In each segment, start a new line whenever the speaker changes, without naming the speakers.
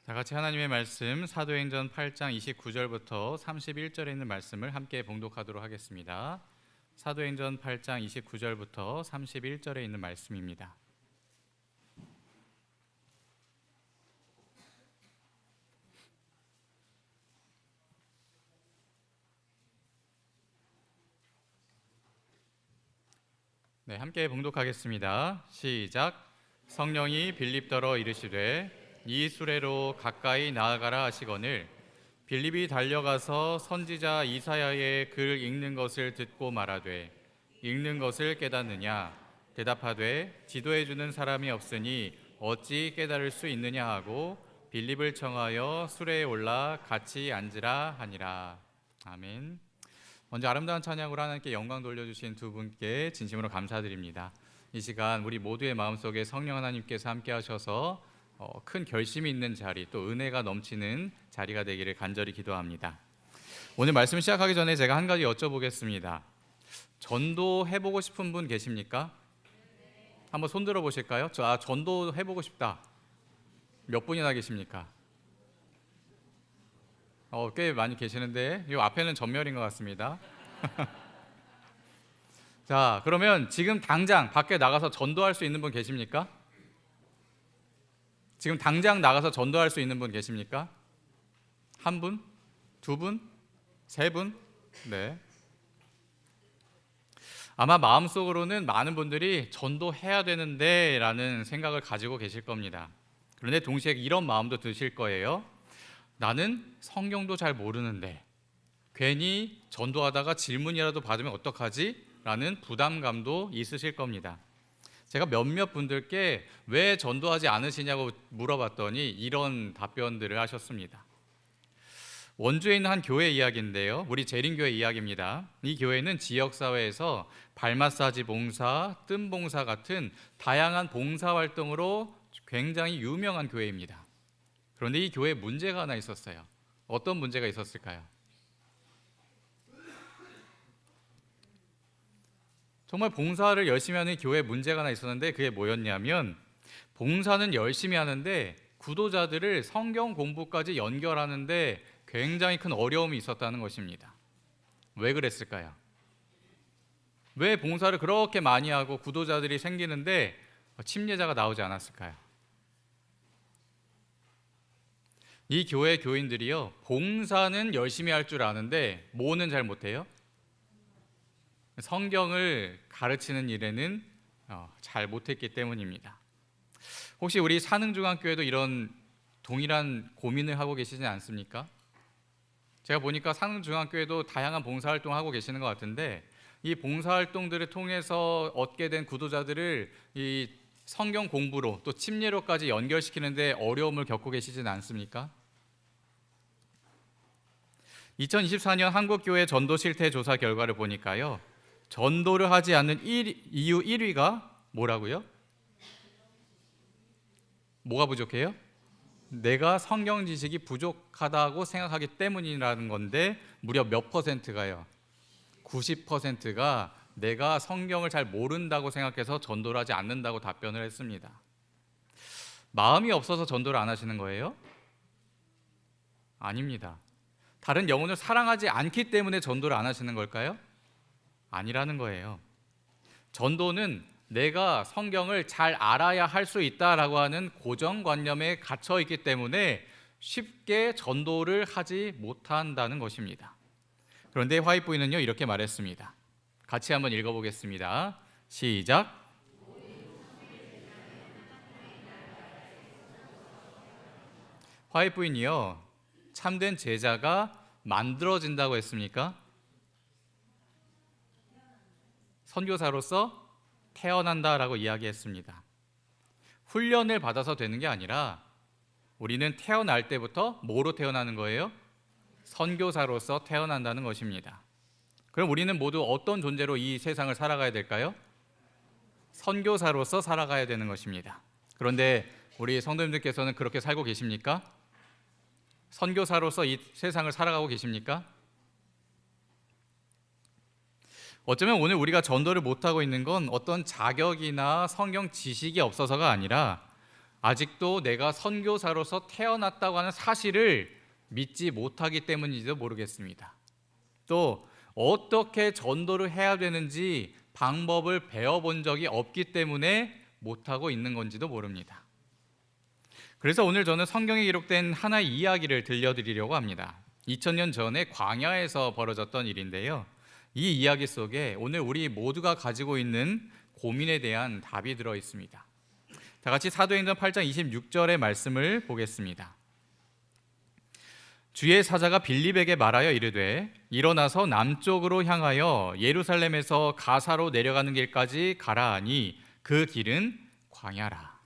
다 같이 하나님의 말씀 사도행전 8장 29절부터 31절에 있는 말씀을 함께 봉독하도록 하겠습니다. 사도행전 8장 29절부터 31절에 있는 말씀입니다. 네, 함께 봉독하겠습니다. 시작. 성령이 빌립더러 이르시되 이 수레로 가까이 나아가라 하시거늘 빌립이 달려가서 선지자 이사야의 글 읽는 것을 듣고 말하되 읽는 것을 깨닫느냐 대답하되 지도해 주는 사람이 없으니 어찌 깨달을 수 있느냐 하고 빌립을 청하여 수레에 올라 같이 앉으라 하니라. 아멘. 먼저 아름다운 찬양으로 하나님께 영광 돌려주신 두 분께 진심으로 감사드립니다. 이 시간 우리 모두의 마음속에 성령 하나님께서 함께 하셔서 큰 결심이 있는 자리, 또 은혜가 넘치는 자리가 되기를 간절히 기도합니다. 오늘 말씀 시작하기 전에 제가 한 가지 여쭤보겠습니다. 전도 해보고 싶은 분 계십니까? 한번 손 들어 보실까요? 전도 해보고 싶다. 몇 분이나 계십니까? 꽤 많이 계시는데 이 앞에는 전멸인 것 같습니다. 자, 그러면 지금 당장 밖에 나가서 전도할 수 있는 분 계십니까? 지금 당장 나가서 전도할 수 있는 분 계십니까? 한 분? 두 분? 세 분? 네. 아마 마음속으로는 많은 분들이 전도해야 되는데 라는 생각을 가지고 계실 겁니다. 그런데 동시에 이런 마음도 드실 거예요. 나는 성경도 잘 모르는데 괜히 전도하다가 질문이라도 받으면 어떡하지? 라는 부담감도 있으실 겁니다. 제가 몇몇 분들께 왜 전도하지 않으시냐고 물어봤더니 이런 답변들을 하셨습니다. 원주에 있는 한 교회 이야기인데요. 우리 재림교회 이야기입니다. 이 교회는 지역사회에서 발 마사지 봉사, 뜸 봉사 같은 다양한 봉사활동으로 굉장히 유명한 교회입니다. 그런데 이 교회에 문제가 하나 있었어요. 어떤 문제가 있었을까요? 정말 봉사를 열심히 하는 교회에 문제가 하나 있었는데 그게 뭐였냐면 봉사는 열심히 하는데 구도자들을 성경 공부까지 연결하는데 굉장히 큰 어려움이 있었다는 것입니다. 왜 그랬을까요? 왜 봉사를 그렇게 많이 하고 구도자들이 생기는데 침례자가 나오지 않았을까요? 이 교회 교인들이요, 봉사는 열심히 할 줄 아는데 뭐는 잘 못해요? 성경을 가르치는 일에는 잘 못했기 때문입니다. 혹시 우리 산흥중앙교회도 이런 동일한 고민을 하고 계시지 않습니까? 제가 보니까 산흥중앙교회도 다양한 봉사활동을 하고 계시는 것 같은데 이 봉사활동들을 통해서 얻게 된 구도자들을 이 성경 공부로 또 침례로까지 연결시키는데 어려움을 겪고 계시진 않습니까? 2024년 한국교회 전도 실태 조사 결과를 보니까요, 전도를 하지 않는 이유 1위가 뭐라고요? 뭐가 부족해요? 내가 성경 지식이 부족하다고 생각하기 때문이라는 건데 무려 몇 퍼센트가요? 90%가 내가 성경을 잘 모른다고 생각해서 전도를 하지 않는다고 답변을 했습니다. 마음이 없어서 전도를 안 하시는 거예요? 아닙니다. 다른 영혼을 사랑하지 않기 때문에 전도를 안 하시는 걸까요? 아니라는 거예요. 전도는 내가 성경을 잘 알아야 할 수 있다라고 하는 고정관념에 갇혀 있기 때문에 쉽게 전도를 하지 못한다는 것입니다. 그런데 화이트보이는요, 이렇게 말했습니다. 같이 한번 읽어보겠습니다. 시작. 화이트보이는요, 참된 제자가 만들어진다고 했습니까? 선교사로서 태어난다라고 이야기했습니다. 훈련을 받아서 되는 게 아니라 우리는 태어날 때부터 뭐로 태어나는 거예요? 선교사로서 태어난다는 것입니다. 그럼 우리는 모두 어떤 존재로 이 세상을 살아가야 될까요? 선교사로서 살아가야 되는 것입니다. 그런데 우리 성도님들께서는 그렇게 살고 계십니까? 선교사로서 이 세상을 살아가고 계십니까? 어쩌면 오늘 우리가 전도를 못하고 있는 건 어떤 자격이나 성경 지식이 없어서가 아니라 아직도 내가 선교사로서 태어났다고 하는 사실을 믿지 못하기 때문인지도 모르겠습니다. 또 어떻게 전도를 해야 되는지 방법을 배워본 적이 없기 때문에 못하고 있는 건지도 모릅니다. 그래서 오늘 저는 성경에 기록된 하나의 이야기를 들려드리려고 합니다. 2000년 전에 광야에서 벌어졌던 일인데요. 이 이야기 속에 오늘 우리 모두가 가지고 있는 고민에 대한 답이 들어 있습니다. 다 같이 사도행전 8장 26절의 말씀을 보겠습니다. 주의 사자가 빌립에게 말하여 이르되 일어나서 남쪽으로 향하여 예루살렘에서 가사로 내려가는 길까지 가라 하니 그 길은 광야라.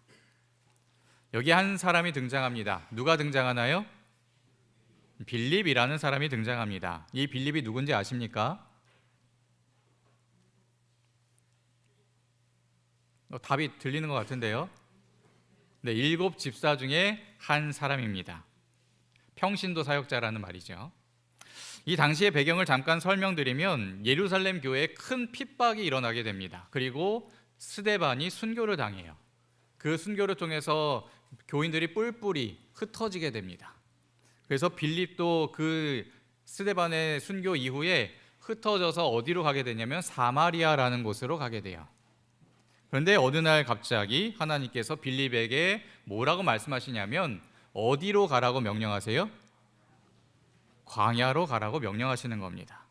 여기 한 사람이 등장합니다. 누가 등장하나요? 빌립이라는 사람이 등장합니다. 이 빌립이 누군지 아십니까? 답이 들리는 것 같은데요. 네, 7 집사 중에 한 사람입니다. 평신도 사역자라는 말이죠. 이 당시의 배경을 잠깐 설명드리면 예루살렘 교회에 큰 핍박이 일어나게 됩니다. 그리고 스데반이 순교를 당해요. 그 순교를 통해서 교인들이 뿔뿔이 흩어지게 됩니다. 그래서 빌립도 그 스데반의 순교 이후에 흩어져서 어디로 가게 되냐면 사마리아라는 곳으로 가게 돼요. 그런데 어느 날 갑자기 하나님께서 빌립에게 뭐라고 말씀하시냐면 어디로 가라고 명령하세요? 광야로 가라고 명령하시는 겁니다.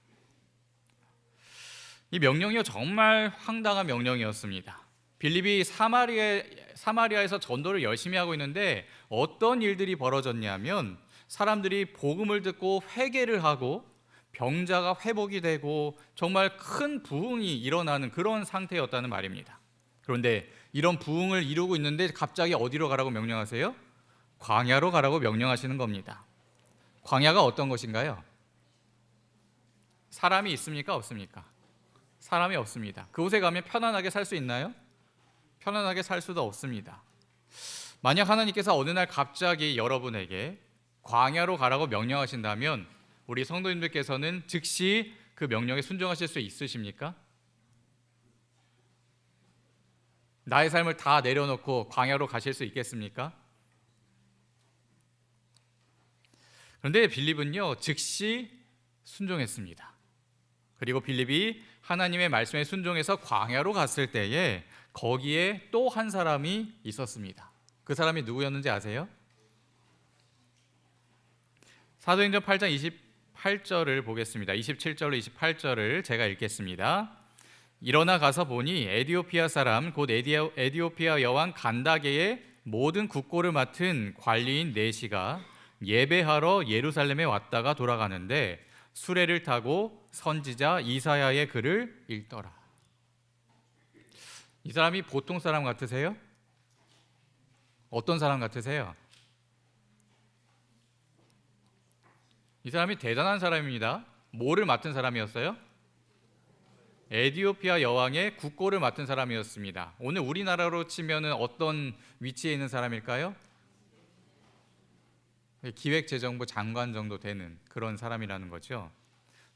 이 명령이 정말 황당한 명령이었습니다. 빌립이 사마리아에서 전도를 열심히 하고 있는데 어떤 일들이 벌어졌냐면 사람들이 복음을 듣고 회개를 하고 병자가 회복이 되고 정말 큰 부흥이 일어나는 그런 상태였다는 말입니다. 그런데 이런 부흥을 이루고 있는데 갑자기 어디로 가라고 명령하세요? 광야로 가라고 명령하시는 겁니다. 광야가 어떤 것인가요? 사람이 있습니까? 없습니까? 사람이 없습니다. 그곳에 가면 편안하게 살 수 있나요? 편안하게 살 수도 없습니다. 만약 하나님께서 어느 날 갑자기 여러분에게 광야로 가라고 명령하신다면 우리 성도님들께서는 즉시 그 명령에 순종하실 수 있으십니까? 나의 삶을 다 내려놓고 광야로 가실 수 있겠습니까? 그런데 빌립은요 즉시 순종했습니다. 그리고 빌립이 하나님의 말씀에 순종해서 광야로 갔을 때에 거기에 또 한 사람이 있었습니다. 그 사람이 누구였는지 아세요? 사도행전 8장 28절을 보겠습니다. 27절로 28절을 제가 읽겠습니다. 일어나 가서 보니 에디오피아 사람 곧 에디오피아 여왕 간다게의 모든 국고를 맡은 관리인 네시가 예배하러 예루살렘에 왔다가 돌아가는데 수레를 타고 선지자 이사야의 글을 읽더라. 이 사람이 보통 사람 같으세요? 어떤 사람 같으세요? 이 사람이 대단한 사람입니다. 뭐를 맡은 사람이었어요? 에디오피아 여왕의 국고를 맡은 사람이었습니다. 오늘 우리나라로 치면은 어떤 위치에 있는 사람일까요? 기획재정부 장관 정도 되는 그런 사람이라는 거죠.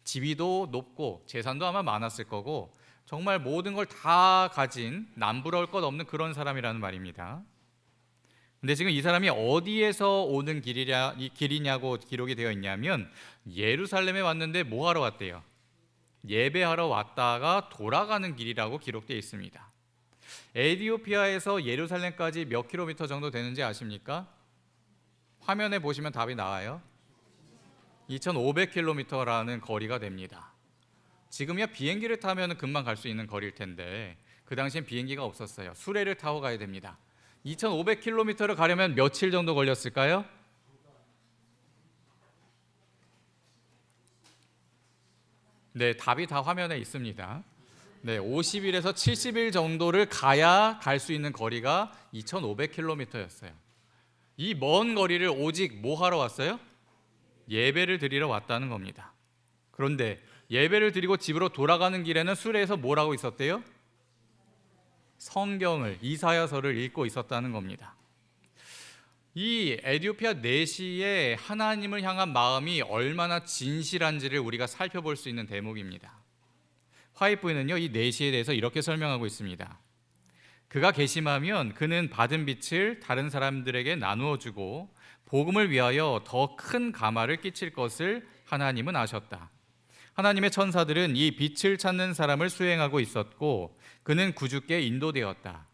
지위도 높고 재산도 아마 많았을 거고 정말 모든 걸 다 가진 남부러울 것 없는 그런 사람이라는 말입니다. 근데 지금 이 사람이 어디에서 오는 길이냐고 기록이 되어 있냐면 예루살렘에 왔는데 뭐 하러 왔대요? 예배하러 왔다가 돌아가는 길이라고 기록되어 있습니다. 에디오피아에서 예루살렘까지 몇 킬로미터 정도 되는지 아십니까? 화면에 보시면 답이 나와요. 2,500km라는 거리가 됩니다. 지금이야 비행기를 타면 금방 갈 수 있는 거리일 텐데 그 당시엔 비행기가 없었어요. 수레를 타고 가야 됩니다. 2,500km를 가려면 며칠 정도 걸렸을까요? 네, 답이 다 화면에 있습니다. 네, 50일에서 70일 정도를 가야 갈 수 있는 거리가 2,500km였어요. 이 먼 거리를 오직 뭐 하러 왔어요? 예배를 드리러 왔다는 겁니다. 그런데 예배를 드리고 집으로 돌아가는 길에는 수레에서 뭘 하고 있었대요? 성경을, 이사야서를 읽고 있었다는 겁니다. 이 에디오피아 내시의 하나님을 향한 마음이 얼마나 진실한지를 우리가 살펴볼 수 있는 대목입니다. 화이트보이는요 이 내시에 대해서 이렇게 설명하고 있습니다. 그가 괘씸하면 그는 받은 빛을 다른 사람들에게 나누어 주고 복음을 위하여 더 큰 가마를 끼칠 것을 하나님은 아셨다. 하나님의 천사들은 이 빛을 찾는 사람을 수행하고 있었고 그는 구주께 인도되었다.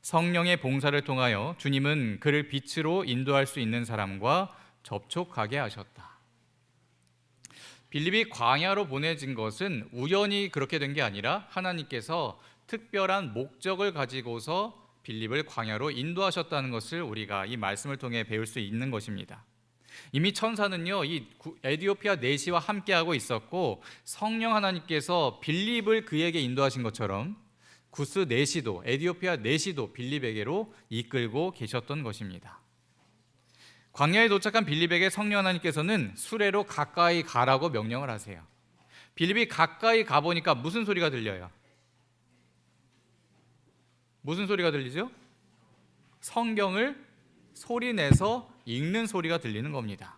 성령의 봉사를 통하여 주님은 그를 빛으로 인도할 수 있는 사람과 접촉하게 하셨다. 빌립이 광야로 보내진 것은 우연히 그렇게 된 게 아니라 하나님께서 특별한 목적을 가지고서 빌립을 광야로 인도하셨다는 것을 우리가 이 말씀을 통해 배울 수 있는 것입니다. 이미 천사는요, 이 에디오피아 내시와 함께하고 있었고 성령 하나님께서 빌립을 그에게 인도하신 것처럼 구스 내시도, 에디오피아 내시도 빌립에게로 이끌고 계셨던 것입니다. 광야에 도착한 빌립에게 성령 하나님께서는 수레로 가까이 가라고 명령을 하세요. 빌립이 가까이 가보니까 무슨 소리가 들려요? 무슨 소리가 들리죠? 성경을 소리내서 읽는 소리가 들리는 겁니다.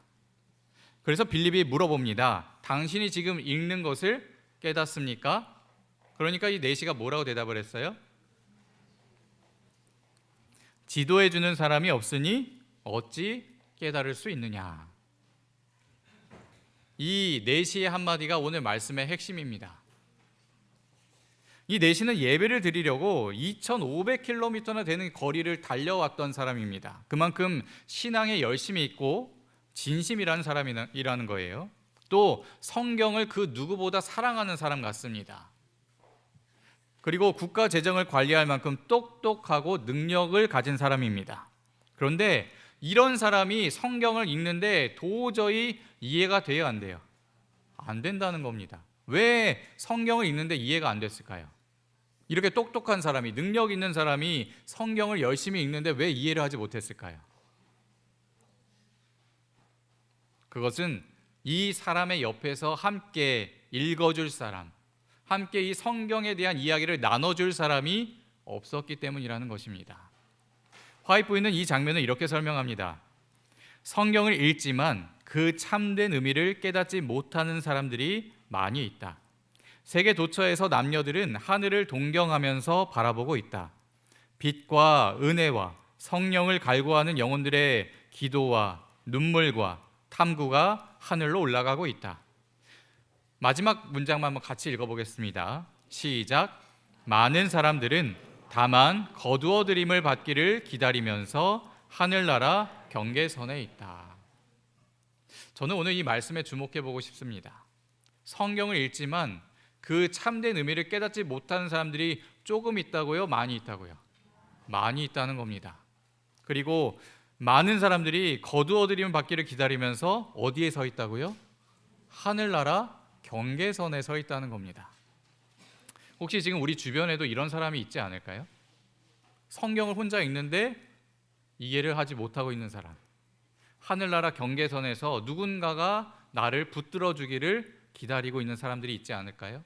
그래서 빌립이 물어봅니다. 당신이 지금 읽는 것을 깨닫습니까? 그러니까 이 내시가 뭐라고 대답을 했어요? 지도해 주는 사람이 없으니 어찌 깨달을 수 있느냐. 이 내시의 한마디가 오늘 말씀의 핵심입니다. 이 내시는 예배를 드리려고 2,500km나 되는 거리를 달려왔던 사람입니다. 그만큼 신앙에 열심이 있고 진심이라는 사람이라는 거예요. 또 성경을 그 누구보다 사랑하는 사람 같습니다. 그리고 국가 재정을 관리할 만큼 똑똑하고 능력을 가진 사람입니다. 그런데 이런 사람이 성경을 읽는데 도저히 이해가 돼요, 안 돼요? 안 된다는 겁니다. 왜 성경을 읽는데 이해가 안 됐을까요? 이렇게 똑똑한 사람이, 능력 있는 사람이 성경을 열심히 읽는데 왜 이해를 하지 못했을까요? 그것은 이 사람의 옆에서 함께 읽어줄 사람, 함께 이 성경에 대한 이야기를 나눠줄 사람이 없었기 때문이라는 것입니다. 화이트보이는 이 장면을 이렇게 설명합니다. 성경을 읽지만 그 참된 의미를 깨닫지 못하는 사람들이 많이 있다. 세계 도처에서 남녀들은 하늘을 동경하면서 바라보고 있다. 빛과 은혜와 성령을 갈구하는 영혼들의 기도와 눈물과 탐구가 하늘로 올라가고 있다. 마지막 문장만 한번 같이 읽어보겠습니다. 시작. 많은 사람들은 다만 거두어들임을 받기를 기다리면서 하늘나라 경계선에 있다. 저는 오늘 이 말씀에 주목해보고 싶습니다. 성경을 읽지만 그 참된 의미를 깨닫지 못하는 사람들이 조금 있다고요? 많이 있다고요? 많이 있다는 겁니다. 그리고 많은 사람들이 거두어들임 받기를 기다리면서 어디에 서 있다고요? 하늘나라 경계선에 서 있다는 겁니다. 혹시 지금 우리 주변에도 이런 사람이 있지 않을까요? 성경을 혼자 읽는데 이해를 하지 못하고 있는 사람. 하늘나라 경계선에서 누군가가 나를 붙들어 주기를 기다리고 있는 사람들이 있지 않을까요?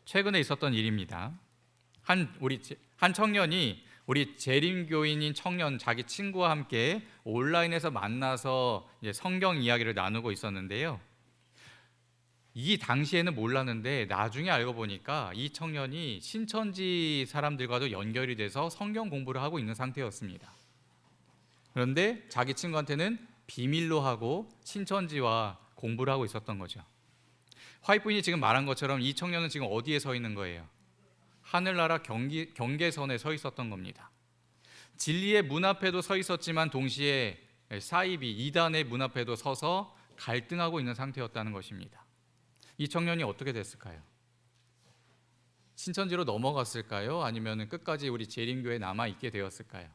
최근에 있었던 일입니다. 한 청년이 우리 재림교인인 청년 자기 친구와 함께 온라인에서 만나서 이제 성경 이야기를 나누고 있었는데요. 이 당시에는 몰랐는데 나중에 알고 보니까 이 청년이 신천지 사람들과도 연결이 돼서 성경 공부를 하고 있는 상태였습니다. 그런데 자기 친구한테는 비밀로 하고 신천지와 공부를 하고 있었던 거죠. 화이트부인이 지금 말한 것처럼 이 청년은 지금 어디에 서 있는 거예요? 하늘나라 경계선에 서 있었던 겁니다. 진리의 문 앞에도 서 있었지만 동시에 사이비 이단의 문 앞에도 서서 갈등하고 있는 상태였다는 것입니다. 이 청년이 어떻게 됐을까요? 신천지로 넘어갔을까요? 아니면 끝까지 우리 재림교회에 남아 있게 되었을까요?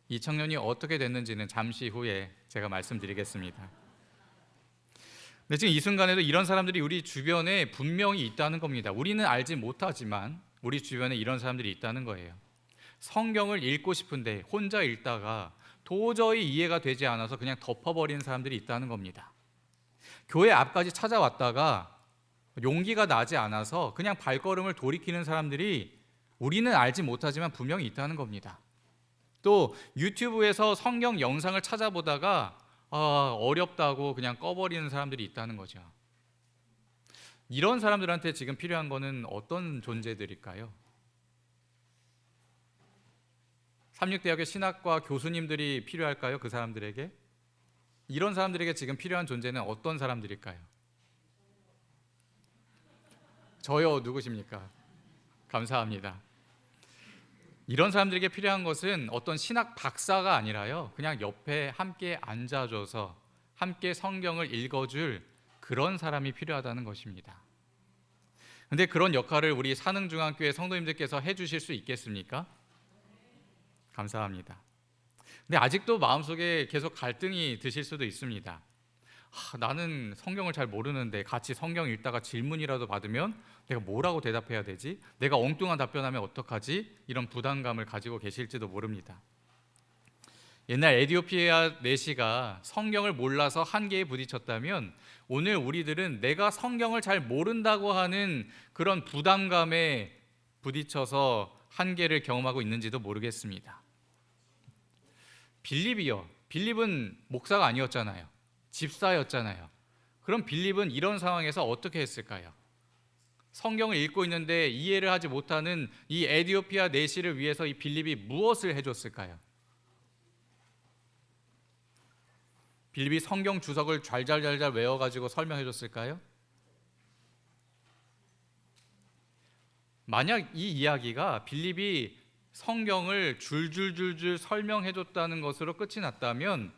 이 청년이 어떻게 됐는지는 잠시 후에 제가 말씀드리겠습니다. 근데 지금 이 순간에도 이런 사람들이 우리 주변에 분명히 있다는 겁니다. 우리는 알지 못하지만 우리 주변에 이런 사람들이 있다는 거예요. 성경을 읽고 싶은데 혼자 읽다가 도저히 이해가 되지 않아서 그냥 덮어버리는 사람들이 있다는 겁니다. 교회 앞까지 찾아왔다가 용기가 나지 않아서 그냥 발걸음을 돌이키는 사람들이 우리는 알지 못하지만 분명히 있다는 겁니다. 또 유튜브에서 성경 영상을 찾아보다가 어렵다고 그냥 꺼버리는 사람들이 있다는 거죠. 이런 사람들한테 지금 필요한 거는 어떤 존재들일까요? 삼육대학의 신학과 교수님들이 필요할까요? 그 사람들에게? 이런 사람들에게 지금 필요한 존재는 어떤 사람들일까요? 저요. 누구십니까? 감사합니다. 이런 사람들에게 필요한 것은 어떤 신학 박사가 아니라요, 그냥 옆에 함께 앉아줘서 함께 성경을 읽어줄 그런 사람이 필요하다는 것입니다. 근데 그런 역할을 우리 산흥중앙교회 성도님들께서 해주실 수 있겠습니까? 감사합니다. 근데 아직도 마음속에 계속 갈등이 드실 수도 있습니다. 나는 성경을 잘 모르는데 같이 성경 읽다가 질문이라도 받으면 내가 뭐라고 대답해야 되지? 내가 엉뚱한 답변하면 어떡하지? 이런 부담감을 가지고 계실지도 모릅니다. 옛날 에디오피아 내시가 성경을 몰라서 한계에 부딪혔다면 오늘 우리들은 내가 성경을 잘 모른다고 하는 그런 부담감에 부딪혀서 한계를 경험하고 있는지도 모르겠습니다. 빌립은 목사가 아니었잖아요. 집사였잖아요. 그럼 빌립은 이런 상황에서 어떻게 했을까요? 성경을 읽고 있는데 이해를 하지 못하는 이 에디오피아 내시를 위해서 이 빌립이 무엇을 해줬을까요? 빌립이 성경 주석을 잘잘잘잘 외워가지고 설명해줬을까요? 만약 이 이야기가 빌립이 성경을 줄줄줄줄 설명해줬다는 것으로 끝이 났다면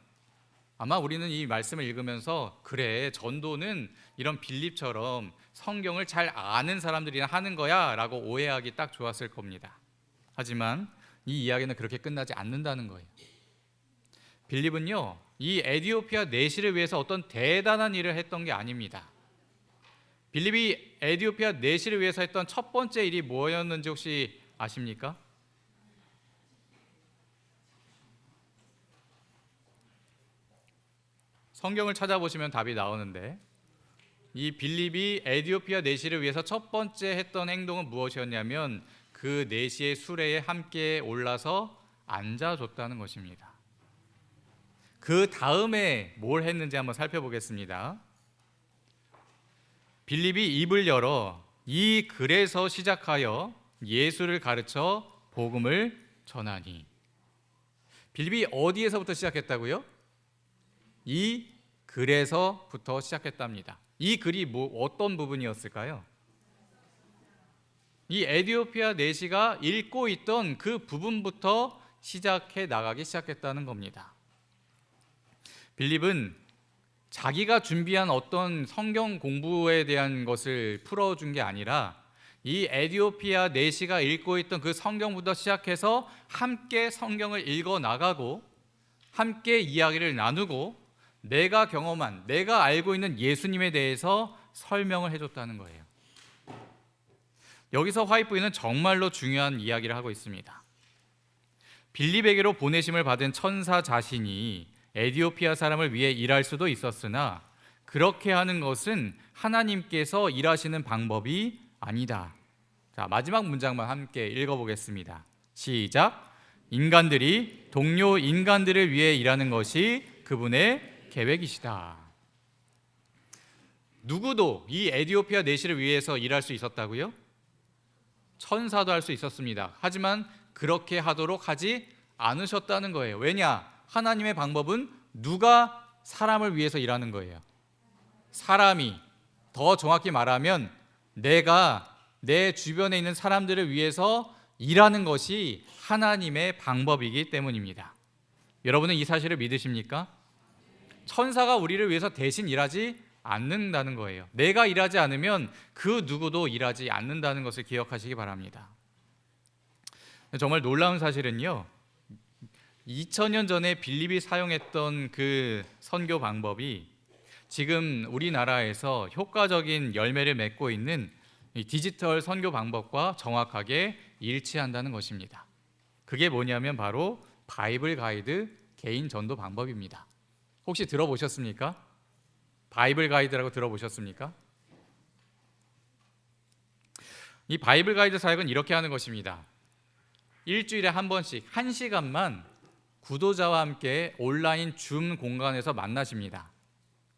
아마 우리는 이 말씀을 읽으면서 그래, 전도는 이런 빌립처럼 성경을 잘 아는 사람들이나 하는 거야 라고 오해하기 딱 좋았을 겁니다. 하지만 이 이야기는 그렇게 끝나지 않는다는 거예요. 빌립은요, 이 에디오피아 내시를 위해서 어떤 대단한 일을 했던 게 아닙니다. 빌립이 에디오피아 내시를 위해서 했던 첫 번째 일이 뭐였는지 혹시 아십니까? 성경을 찾아보시면 답이 나오는데, 이 빌립이 에디오피아 내시를 위해서 첫 번째 했던 행동은 무엇이었냐면 그 내시의 수레에 함께 올라서 앉아줬다는 것입니다. 그 다음에 뭘 했는지 한번 살펴보겠습니다. 빌립이 입을 열어 이 글에서 시작하여 예수를 가르쳐 복음을 전하니. 빌립이 어디에서부터 시작했다고요? 이 글에서부터 시작했답니다. 이 글이 어떤 부분이었을까요? 이 에디오피아 내시가 읽고 있던 그 부분부터 시작해 나가기 시작했다는 겁니다. 빌립은 자기가 준비한 어떤 성경 공부에 대한 것을 풀어준 게 아니라 이 에디오피아 내시가 읽고 있던 그 성경부터 시작해서 함께 성경을 읽어 나가고 함께 이야기를 나누고 내가 경험한, 내가 알고 있는 예수님에 대해서 설명을 해줬다는 거예요. 여기서 화이트보이는 정말로 중요한 이야기를 하고 있습니다. 빌립에게로 보내심을 받은 천사 자신이 에디오피아 사람을 위해 일할 수도 있었으나 그렇게 하는 것은 하나님께서 일하시는 방법이 아니다. 자, 마지막 문장만 함께 읽어보겠습니다. 시작. 인간들이 동료 인간들을 위해 일하는 것이 그분의 계획이시다. 누구도 이 에디오피아 내시를 위해서 일할 수 있었다고요? 천사도 할 수 있었습니다. 하지만 그렇게 하도록 하지 않으셨다는 거예요. 왜냐? 하나님의 방법은 누가 사람을 위해서 일하는 거예요. 사람이, 더 정확히 말하면 내가 내 주변에 있는 사람들을 위해서 일하는 것이 하나님의 방법이기 때문입니다. 여러분은 이 사실을 믿으십니까? 천사가 우리를 위해서 대신 일하지 않는다는 거예요. 내가 일하지 않으면 그 누구도 일하지 않는다는 것을 기억하시기 바랍니다. 정말 놀라운 사실은요, 2000년 전에 빌립이 사용했던 그 선교 방법이 지금 우리나라에서 효과적인 열매를 맺고 있는 이 디지털 선교 방법과 정확하게 일치한다는 것입니다. 그게 뭐냐면 바로 바이블 가이드 개인 전도 방법입니다. 혹시 들어보셨습니까? 바이블 가이드라고 들어보셨습니까? 이 바이블 가이드 사역은 이렇게 하는 것입니다. 일주일에 한 번씩 1시간만 구도자와 함께 온라인 줌 공간에서 만나십니다.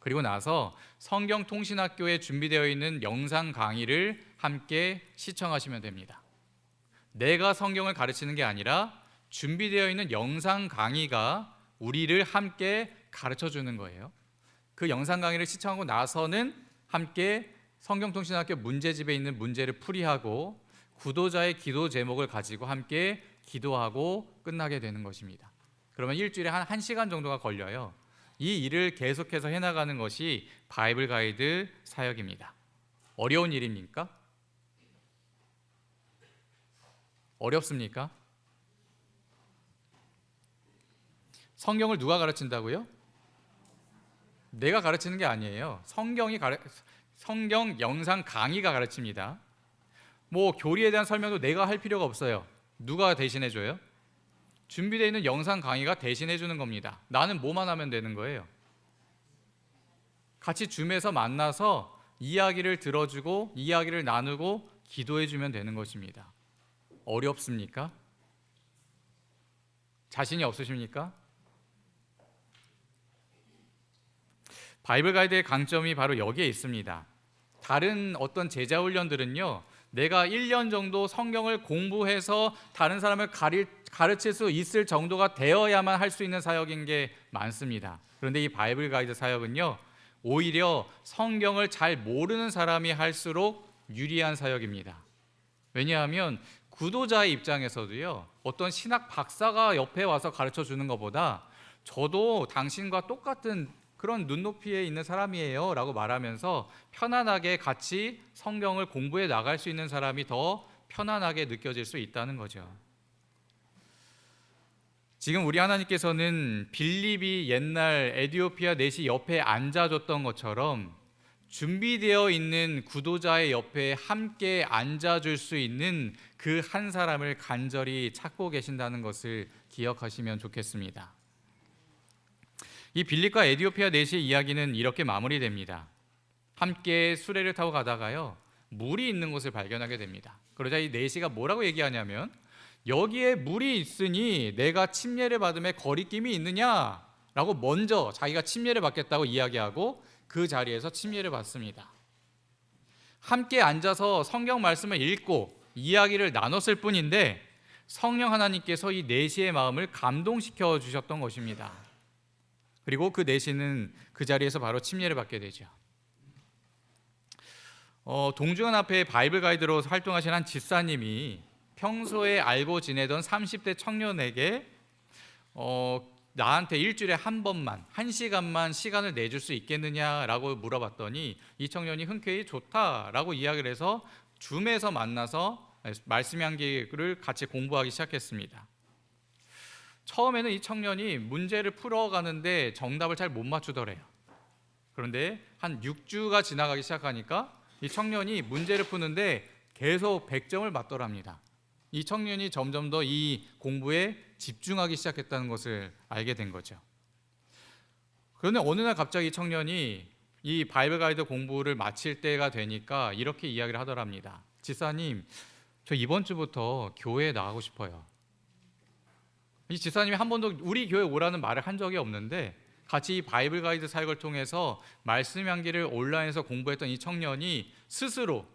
그리고 나서 성경 통신학교에 준비되어 있는 영상 강의를 함께 시청하시면 됩니다. 내가 성경을 가르치는 게 아니라 준비되어 있는 영상 강의가 우리를 함께 가르쳐 주는 거예요. 그 영상 강의를 시청하고 나서는 함께 성경통신학교 문제집에 있는 문제를 풀이하고 구도자의 기도 제목을 가지고 함께 기도하고 끝나게 되는 것입니다. 그러면 일주일에 한 1시간 정도가 걸려요. 이 일을 계속해서 해나가는 것이 바이블 가이드 사역입니다. 어려운 일입니까? 어렵습니까? 성경을 누가 가르친다고요? 내가 가르치는 게 아니에요. 성경 영상 강의가 가르칩니다. 뭐 교리에 대한 설명도 내가 할 필요가 없어요. 누가 대신해 줘요? 준비되어 있는 영상 강의가 대신해 주는 겁니다. 나는 뭐만 하면 되는 거예요. 같이 줌에서 만나서 이야기를 들어주고 이야기를 나누고 기도해 주면 되는 것입니다. 어렵습니까? 자신이 없으십니까? 바이블 가이드의 강점이 바로 여기에 있습니다. 다른 어떤 제자 훈련들은요, 내가 1년 정도 성경을 공부해서 다른 사람을 가르칠 수 있을 정도가 되어야만 할 수 있는 사역인 게 많습니다. 그런데 이 바이블 가이드 사역은요, 오히려 성경을 잘 모르는 사람이 할수록 유리한 사역입니다. 왜냐하면 구도자의 입장에서도요, 어떤 신학 박사가 옆에 와서 가르쳐 주는 것보다 저도 당신과 똑같은 그런 눈높이에 있는 사람이에요 라고 말하면서 편안하게 같이 성경을 공부해 나갈 수 있는 사람이 더 편안하게 느껴질 수 있다는 거죠. 지금 우리 하나님께서는 빌립이 옛날 에디오피아 넷이 옆에 앉아줬던 것처럼 준비되어 있는 구도자의 옆에 함께 앉아줄 수 있는 그 한 사람을 간절히 찾고 계신다는 것을 기억하시면 좋겠습니다. 이 빌립과 에디오피아 넷의 이야기는 이렇게 마무리됩니다. 함께 수레를 타고 가다가요, 물이 있는 곳을 발견하게 됩니다. 그러자 이 넷이가 뭐라고 얘기하냐면, 여기에 물이 있으니 내가 침례를 받음에 거리낌이 있느냐라고 먼저 자기가 침례를 받겠다고 이야기하고 그 자리에서 침례를 받습니다. 함께 앉아서 성경 말씀을 읽고 이야기를 나눴을 뿐인데 성령 하나님께서 이 넷이의 마음을 감동시켜 주셨던 것입니다. 그리고 그 넷이는 그 자리에서 바로 침례를 받게 되죠. 동중한 앞에 바이블 가이드로 활동하신 한 집사님이 평소에 알고 지내던 30대 청년에게 나한테 일주일에 한 번만, 1시간만 시간을 내줄 수 있겠느냐라고 물어봤더니 이 청년이 흔쾌히 좋다라고 이야기를 해서 줌에서 만나서 말씀 향기를 같이 공부하기 시작했습니다. 처음에는 이 청년이 문제를 풀어가는데 정답을 잘 못 맞추더래요. 그런데 한 6주가 지나가기 시작하니까 이 청년이 문제를 푸는데 계속 100점을 맞더랍니다. 이 청년이 점점 더 이 공부에 집중하기 시작했다는 것을 알게 된 거죠. 그런데 어느 날 갑자기 이 청년이 이 바이블 가이드 공부를 마칠 때가 되니까 이렇게 이야기를 하더랍니다. 집사님, 저 이번 주부터 교회에 나가고 싶어요. 이 집사님이 한 번도 우리 교회 오라는 말을 한 적이 없는데 같이 이 바이블 가이드 사역을 통해서 말씀 향기를 온라인에서 공부했던 이 청년이 스스로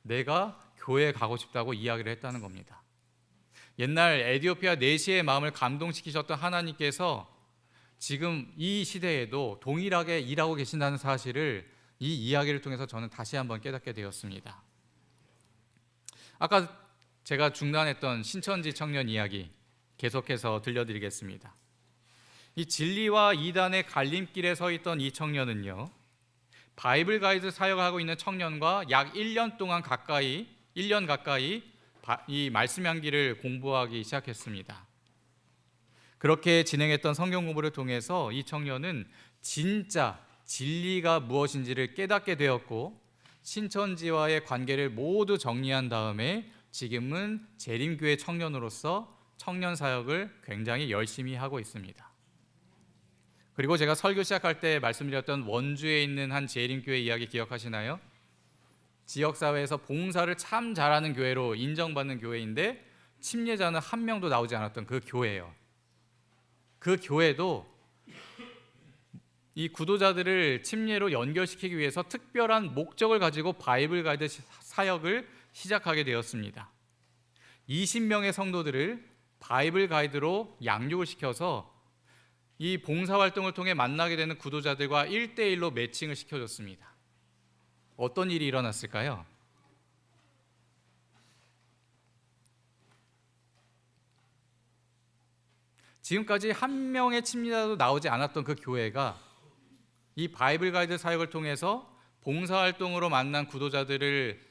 내가 교회에 가고 싶다고 이야기를 했다는 겁니다. 옛날 에디오피아 넷시의 마음을 감동시키셨던 하나님께서 지금 이 시대에도 동일하게 일하고 계신다는 사실을 이 이야기를 통해서 저는 다시 한번 깨닫게 되었습니다. 아까 제가 중단했던 신천지 청년 이야기 계속해서 들려드리겠습니다. 이 진리와 이단의 갈림길에 서 있던 이 청년은요, 바이블 가이드 사역하고 있는 청년과 약 1년 가까이 이 말씀 향기를 공부하기 시작했습니다. 그렇게 진행했던 성경 공부를 통해서 이 청년은 진짜 진리가 무엇인지를 깨닫게 되었고 신천지와의 관계를 모두 정리한 다음에 지금은 재림교회 청년으로서 청년 사역을 굉장히 열심히 하고 있습니다. 그리고 제가 설교 시작할 때 말씀드렸던 원주에 있는 한 재림교회 이야기 기억하시나요? 지역사회에서 봉사를 참 잘하는 교회로 인정받는 교회인데 침례자는 한 명도 나오지 않았던 그 교회예요. 그 교회도 이 구도자들을 침례로 연결시키기 위해서 특별한 목적을 가지고 바이블 가이드 사역을 시작하게 되었습니다. 20명의 성도들을 바이블 가이드로 양육을 시켜서 이 봉사활동을 통해 만나게 되는 구도자들과 1대1로 매칭을 시켜줬습니다. 어떤 일이 일어났을까요? 지금까지 한 명의 침례자도 나오지 않았던 그 교회가 이 바이블 가이드 사역을 통해서 봉사활동으로 만난 구도자들을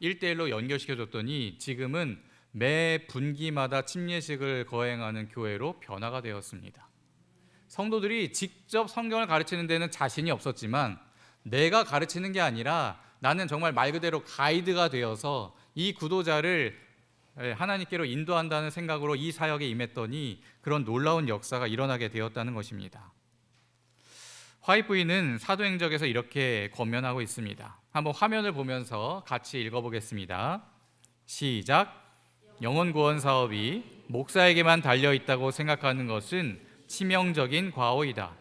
1대1로 연결시켜줬더니 지금은 매 분기마다 침례식을 거행하는 교회로 변화가 되었습니다. 성도들이 직접 성경을 가르치는 데는 자신이 없었지만 내가 가르치는 게 아니라 나는 정말 말 그대로 가이드가 되어서 이 구도자를 하나님께로 인도한다는 생각으로 이 사역에 임했더니 그런 놀라운 역사가 일어나게 되었다는 것입니다. 화이트 부인은 사도행적에서 이렇게 권면하고 있습니다. 한번 화면을 보면서 같이 읽어보겠습니다. 시작. 영혼 구원 사업이 목사에게만 달려있다고 생각하는 것은 치명적인 과오이다.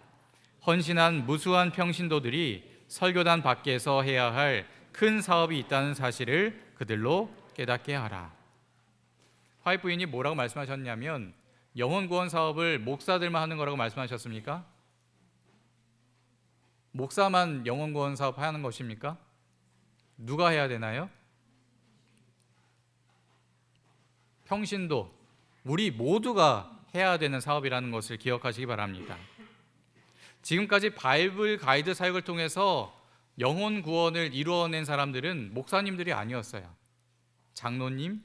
헌신한 무수한 평신도들이 설교단 밖에서 해야 할 큰 사업이 있다는 사실을 그들로 깨닫게 하라. 화이트 부인이 뭐라고 말씀하셨냐면 영혼 구원 사업을 목사들만 하는 거라고 말씀하셨습니까? 목사만 영혼 구원 사업 하는 것입니까? 누가 해야 되나요? 평신도, 우리 모두가 해야 되는 사업이라는 것을 기억하시기 바랍니다. 지금까지 바이블 가이드 사역을 통해서 영혼 구원을 이루어낸 사람들은 목사님들이 아니었어요. 장로님,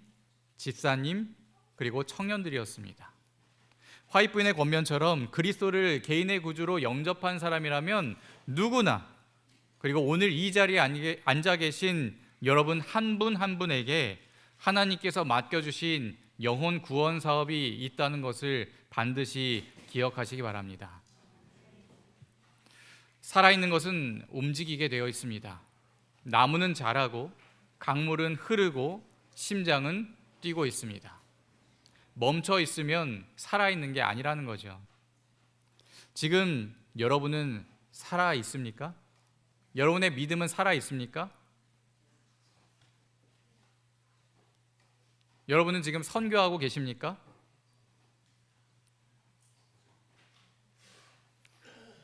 집사님, 그리고 청년들이었습니다. 화이트 부인의 권면처럼 그리스도를 개인의 구주로 영접한 사람이라면 누구나, 그리고 오늘 이 자리에 앉아 계신 여러분 한 분 한 분에게 하나님께서 맡겨주신 영혼 구원 사업이 있다는 것을 반드시 기억하시기 바랍니다. 살아있는 것은 움직이게 되어 있습니다. 나무는 자라고 강물은 흐르고 심장은 뛰고 있습니다. 멈춰 있으면 살아있는 게 아니라는 거죠. 지금 여러분은 살아 있습니까? 여러분의 믿음은 살아 있습니까? 여러분은 지금 선교하고 계십니까?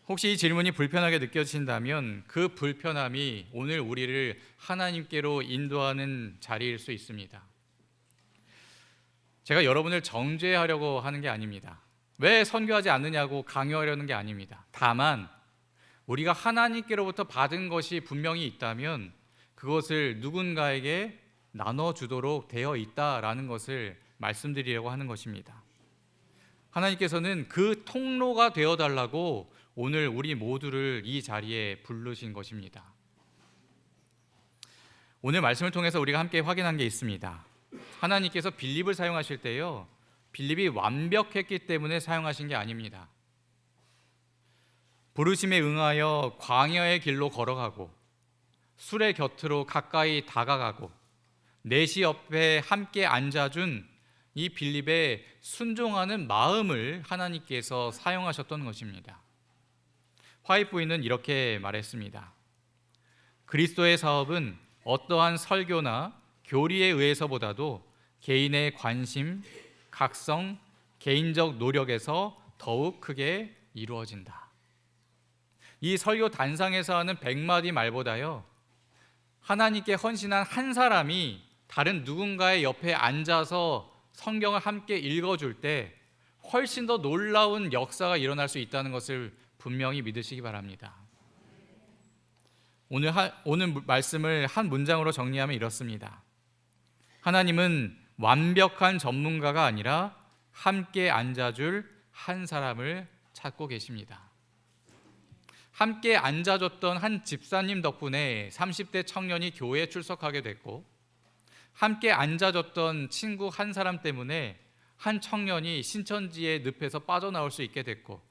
혹시 이 질문이 불편하게 느껴지신다면 그 불편함이 오늘 우리를 하나님께로 인도하는 자리일 수 있습니다. 제가 여러분을 정죄하려고 하는 게 아닙니다. 왜 선교하지 않느냐고 강요하려는 게 아닙니다. 다만 우리가 하나님께로부터 받은 것이 분명히 있다면 그것을 누군가에게 나눠주도록 되어 있다라는 것을 말씀드리려고 하는 것입니다. 하나님께서는 그 통로가 되어달라고 오늘 우리 모두를 이 자리에 부르신 것입니다. 오늘 말씀을 통해서 우리가 함께 확인한 게 있습니다. 하나님께서 빌립을 사용하실 때요, 빌립이 완벽했기 때문에 사용하신 게 아닙니다. 부르심에 응하여 광야의 길로 걸어가고 술의 곁으로 가까이 다가가고 내시 옆에 함께 앉아준 이 빌립의 순종하는 마음을 하나님께서 사용하셨던 것입니다. 화이트 부인은 이렇게 말했습니다. 그리스도의 사업은 어떠한 설교나 교리에 의해서보다도 개인의 관심, 각성, 개인적 노력에서 더욱 크게 이루어진다. 이 설교 단상에서 하는 100마디 말보다요, 하나님께 헌신한 한 사람이 다른 누군가의 옆에 앉아서 성경을 함께 읽어줄 때 훨씬 더 놀라운 역사가 일어날 수 있다는 것을 분명히 믿으시기 바랍니다. 오늘 말씀을 한 문장으로 정리하면 이렇습니다. 하나님은 완벽한 전문가가 아니라 함께 앉아줄 한 사람을 찾고 계십니다. 함께 앉아줬던 한 집사님 덕분에 30대 청년이 교회에 출석하게 됐고, 함께 앉아줬던 친구 한 사람 때문에 한 청년이 신천지의 늪에서 빠져나올 수 있게 됐고,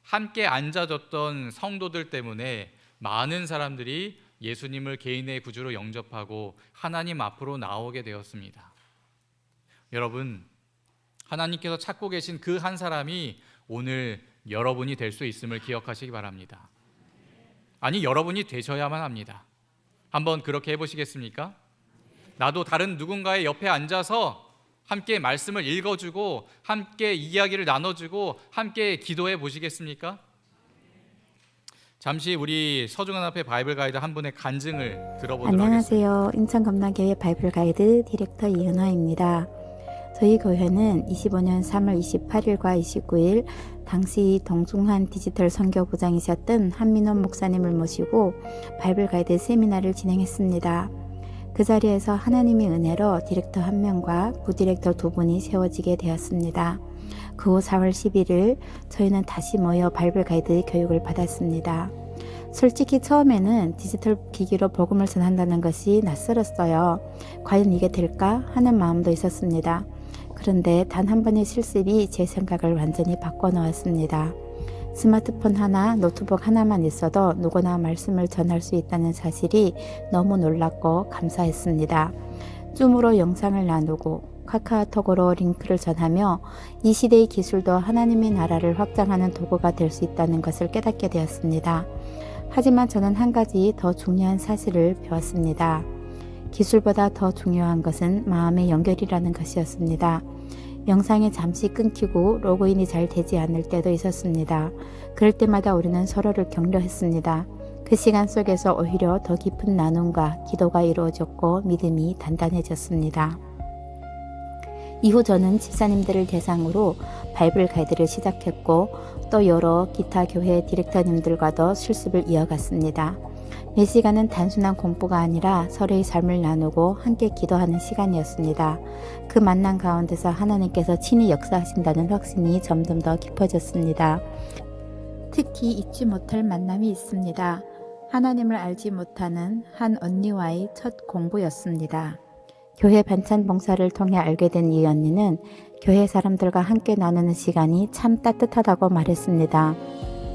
함께 앉아줬던 성도들 때문에 많은 사람들이 예수님을 개인의 구주로 영접하고 하나님 앞으로 나오게 되었습니다. 여러분, 하나님께서 찾고 계신 그 한 사람이 오늘 여러분이 될 수 있음을 기억하시기 바랍니다. 아니, 여러분이 되셔야만 합니다. 한번 그렇게 해보시겠습니까? 나도 다른 누군가의 옆에 앉아서 함께 말씀을 읽어주고 함께 이야기를 나눠주고 함께 기도해 보시겠습니까? 잠시 우리 서중한 앞에 바이블 가이드 한 분의 간증을 들어보도록 하겠습니다.
안녕하세요. 인천검락교회 바이블 가이드 디렉터 이은화입니다. 저희 교회는 25년 3월 28일과 29일 당시 동중한 디지털 선교부장이셨던 한민원 목사님을 모시고 바이블 가이드 세미나를 진행했습니다. 그 자리에서 하나님의 은혜로 디렉터 1명과 부디렉터 2분이 세워지게 되었습니다. 그 후 4월 11일 저희는 다시 모여 바이블 가이드 교육을 받았습니다. 솔직히 처음에는 디지털 기기로 복음을 전한다는 것이 낯설었어요. 과연 이게 될까 하는 마음도 있었습니다. 그런데 단 한 번의 실습이 제 생각을 완전히 바꿔놓았습니다. 스마트폰 하나, 노트북 하나만 있어도 누구나 말씀을 전할 수 있다는 사실이 너무 놀랍고 감사했습니다. 줌으로 영상을 나누고 카카오톡으로 링크를 전하며 이 시대의 기술도 하나님의 나라를 확장하는 도구가 될 수 있다는 것을 깨닫게 되었습니다. 하지만 저는 한 가지 더 중요한 사실을 배웠습니다. 기술보다 더 중요한 것은 마음의 연결이라는 것이었습니다. 영상이 잠시 끊기고 로그인이 잘 되지 않을 때도 있었습니다. 그럴 때마다 우리는 서로를 격려했습니다. 그 시간 속에서 오히려 더 깊은 나눔과 기도가 이루어졌고 믿음이 단단해졌습니다. 이후 저는 집사님들을 대상으로 바이블 가이드를 시작했고 또 여러 기타 교회 디렉터님들과도 실습을 이어갔습니다. 매 시간은 단순한 공부가 아니라 서로의 삶을 나누고 함께 기도하는 시간이었습니다. 그 만남 가운데서 하나님께서 친히 역사하신다는 확신이 점점 더 깊어졌습니다. 특히 잊지 못할 만남이 있습니다. 하나님을 알지 못하는 한 언니와의 첫 공부였습니다. 교회 반찬 봉사를 통해 알게 된 이 언니는 교회 사람들과 함께 나누는 시간이 참 따뜻하다고 말했습니다.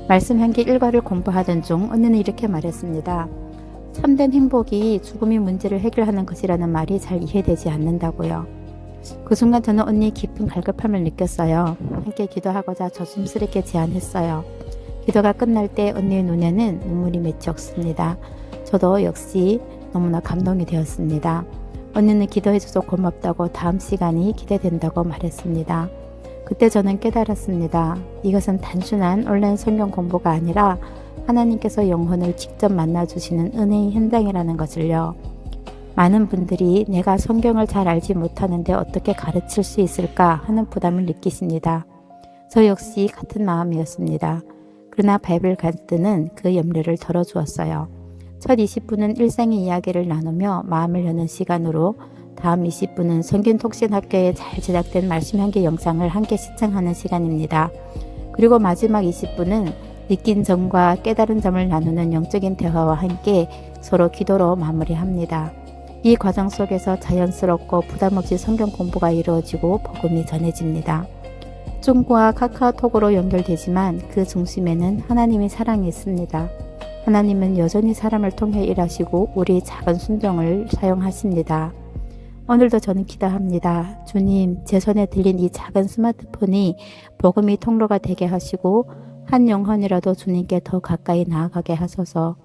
말씀 한기 일과를 공부하던 중 언니는 이렇게 말했습니다. 참된 행복이 죽음의 문제를 해결하는 것이라는 말이 잘 이해되지 않는다고요. 그 순간 저는 언니의 깊은 갈급함을 느꼈어요. 함께 기도하고자 조심스럽게 제안했어요. 기도가 끝날 때 언니의 눈에는 눈물이 맺혔습니다. 저도 역시 너무나 감동이 되었습니다. 언니는 기도해줘서 고맙다고 다음 시간이 기대된다고 말했습니다. 그때 저는 깨달았습니다. 이것은 단순한 온라인 성경 공부가 아니라 하나님께서 영혼을 직접 만나주시는 은혜의 현장이라는 것을요. 많은 분들이 내가 성경을 잘 알지 못하는데 어떻게 가르칠 수 있을까 하는 부담을 느끼십니다. 저 역시 같은 마음이었습니다. 그러나 바이블 가이드는 그 염려를 덜어주었어요. 첫 20분은 일상의 이야기를 나누며 마음을 여는 시간으로 다음 20분은 성경 톡신 학교에 잘 제작된 말씀 한개 영상을 함께 시청하는 시간입니다. 그리고 마지막 20분은 느낀 점과 깨달은 점을 나누는 영적인 대화와 함께 서로 기도로 마무리합니다. 이 과정 속에서 자연스럽고 부담없이 성경 공부가 이루어지고 복음이 전해집니다. 줌과 카카오톡으로 연결되지만 그 중심에는 하나님의 사랑이 있습니다. 하나님은 여전히 사람을 통해 일하시고 우리의 작은 순종을 사용하십니다. 오늘도 저는 기도합니다. 주님, 제 손에 들린 이 작은 스마트폰이 복음의 통로가 되게 하시고 한 영혼이라도 주님께 더 가까이 나아가게 하소서.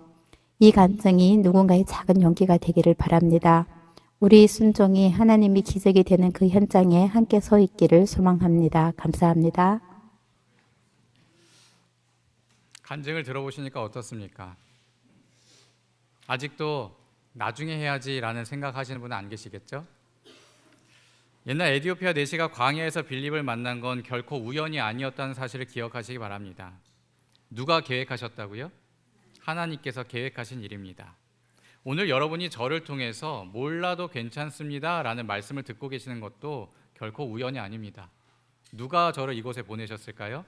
이 간증이 누군가의 작은 용기가 되기를 바랍니다. 우리 순종이 하나님이 기적이 되는 그 현장에 함께 서 있기를 소망합니다. 감사합니다.
간증을 들어보시니까 어떻습니까? 아직도 나중에 해야지라는 생각하시는 분은 안 계시겠죠? 옛날 에티오피아 내시가 광야에서 빌립을 만난 건 결코 우연이 아니었다는 사실을 기억하시기 바랍니다. 누가 계획하셨다고요? 하나님께서 계획하신 일입니다. 오늘 여러분이 저를 통해서 몰라도 괜찮습니다 라는 말씀을 듣고 계시는 것도 결코 우연이 아닙니다. 누가 저를 이곳에 보내셨을까요?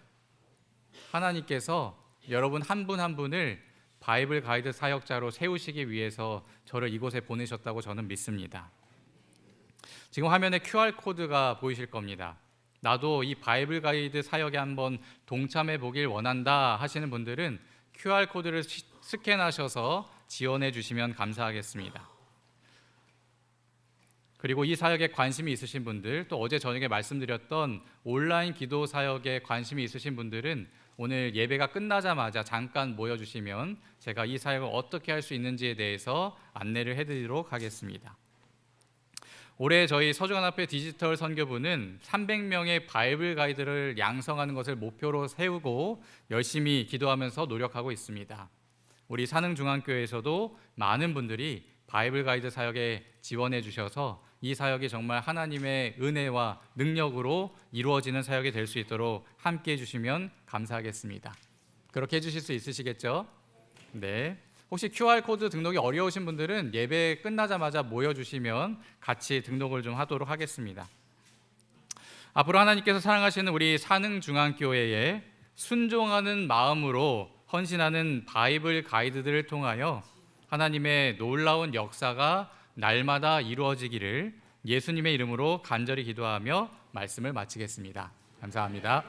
하나님께서 여러분 한 분 한 분을 바이블 가이드 사역자로 세우시기 위해서 저를 이곳에 보내셨다고 저는 믿습니다. 지금 화면에 QR코드가 보이실 겁니다. 나도 이 바이블 가이드 사역에 한번 동참해 보길 원한다 하시는 분들은 QR코드를 스캔하셔서 지원해 주시면 감사하겠습니다. 그리고 이 사역에 관심이 있으신 분들, 또 어제 저녁에 말씀드렸던 온라인 기도 사역에 관심이 있으신 분들은 오늘 예배가 끝나자마자 잠깐 모여주시면 제가 이 사역을 어떻게 할 수 있는지에 대해서 안내를 해드리도록 하겠습니다. 올해 저희 서주관합회 디지털 선교부는 300명의 바이블 가이드를 양성하는 것을 목표로 세우고 열심히 기도하면서 노력하고 있습니다. 우리 산흥중앙교회에서도 많은 분들이 바이블 가이드 사역에 지원해 주셔서 이 사역이 정말 하나님의 은혜와 능력으로 이루어지는 사역이 될 수 있도록 함께 해주시면 감사하겠습니다. 그렇게 해주실 수 있으시겠죠? 네. 혹시 QR코드 등록이 어려우신 분들은 예배 끝나자마자 모여주시면 같이 등록을 좀 하도록 하겠습니다. 앞으로 하나님께서 사랑하시는 우리 산흥중앙교회에 순종하는 마음으로 헌신하는 바이블 가이드들을 통하여 하나님의 놀라운 역사가 날마다 이루어지기를 예수님의 이름으로 간절히 기도하며 말씀을 마치겠습니다. 감사합니다.